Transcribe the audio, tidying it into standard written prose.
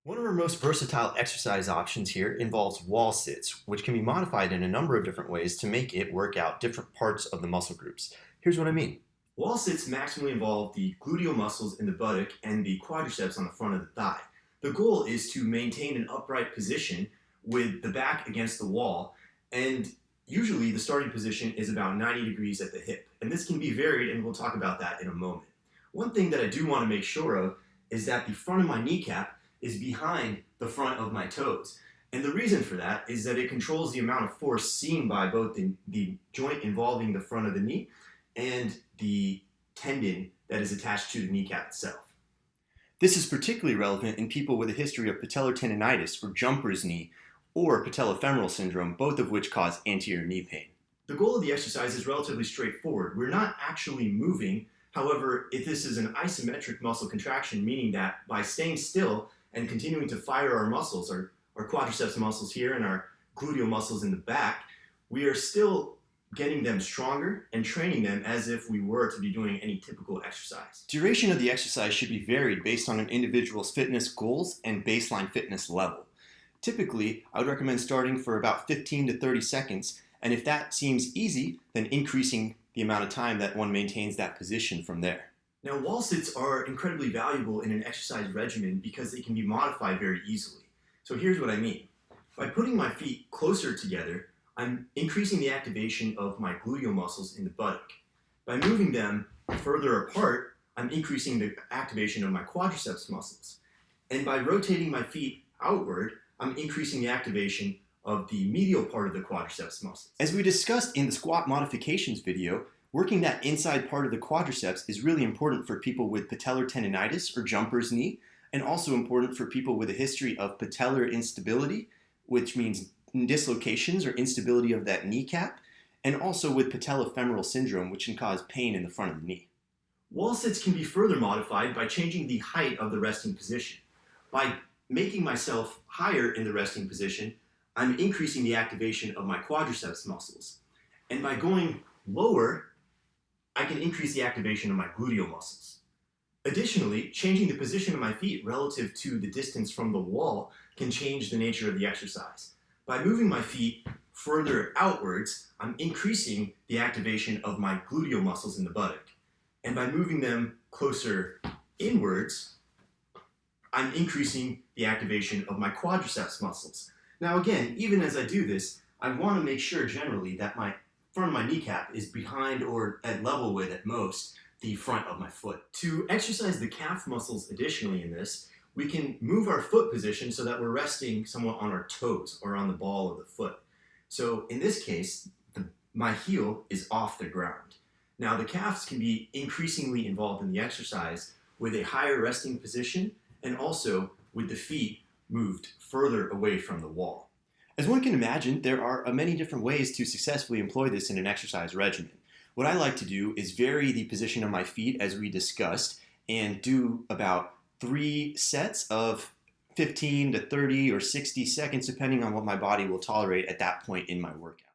One of our most versatile exercise options here involves wall sits, which can be modified in a number of different ways to make it work out different parts of the muscle groups. Here's what I mean. Wall sits maximally involve the gluteal muscles in the buttock and the quadriceps on the front of the thigh. The goal is to maintain an upright position with the back against the wall, and usually the starting position is about 90 degrees at the hip. And this can be varied, and we'll talk about that in a moment. One thing that I do want to make sure of is that the front of my kneecap is behind the front of my toes. And the reason for that is that it controls the amount of force seen by both the joint involving the front of the knee and the tendon that is attached to the kneecap itself. This is particularly relevant in people with a history of patellar tendonitis or jumper's knee or patellofemoral syndrome, both of which cause anterior knee pain. The goal of the exercise is relatively straightforward. We're not actually moving. However, if this is an isometric muscle contraction, meaning that by staying still and continuing to fire our muscles, our quadriceps muscles here and our gluteal muscles in the back, we are still getting them stronger and training them as if we were to be doing any typical exercise. Duration of the exercise should be varied based on an individual's fitness goals and baseline fitness level. Typically, I would recommend starting for about 15 to 30 seconds, and if that seems easy, then increasing the amount of time that one maintains that position from there. Now, wall sits are incredibly valuable in an exercise regimen because they can be modified very easily. So here's what I mean. By putting my feet closer together, I'm increasing the activation of my gluteal muscles in the buttock. By moving them further apart, I'm increasing the activation of my quadriceps muscles. And by rotating my feet outward, I'm increasing the activation of the medial part of the quadriceps muscles. As we discussed in the squat modifications video, working that inside part of the quadriceps is really important for people with patellar tendonitis or jumper's knee, and also important for people with a history of patellar instability, which means dislocations or instability of that kneecap, and also with patellofemoral syndrome, which can cause pain in the front of the knee. Wall sits can be further modified by changing the height of the resting position. By making myself higher in the resting position, I'm increasing the activation of my quadriceps muscles. And by going lower, I can increase the activation of my gluteal muscles. Additionally, changing the position of my feet relative to the distance from the wall can change the nature of the exercise. By moving my feet further outwards, I'm increasing the activation of my gluteal muscles in the buttock. And by moving them closer inwards, I'm increasing the activation of my quadriceps muscles. Now again, even as I do this, I want to make sure generally that my front of my kneecap is behind or at level with, at most, the front of my foot. To exercise the calf muscles additionally in this, we can move our foot position so that we're resting somewhat on our toes or on the ball of the foot. So in this case, my heel is off the ground. Now the calves can be increasingly involved in the exercise with a higher resting position and also with the feet moved further away from the wall. As one can imagine, there are many different ways to successfully employ this in an exercise regimen. What I like to do is vary the position of my feet as we discussed and do about 3 sets of 15 to 30 or 60 seconds depending on what my body will tolerate at that point in my workout.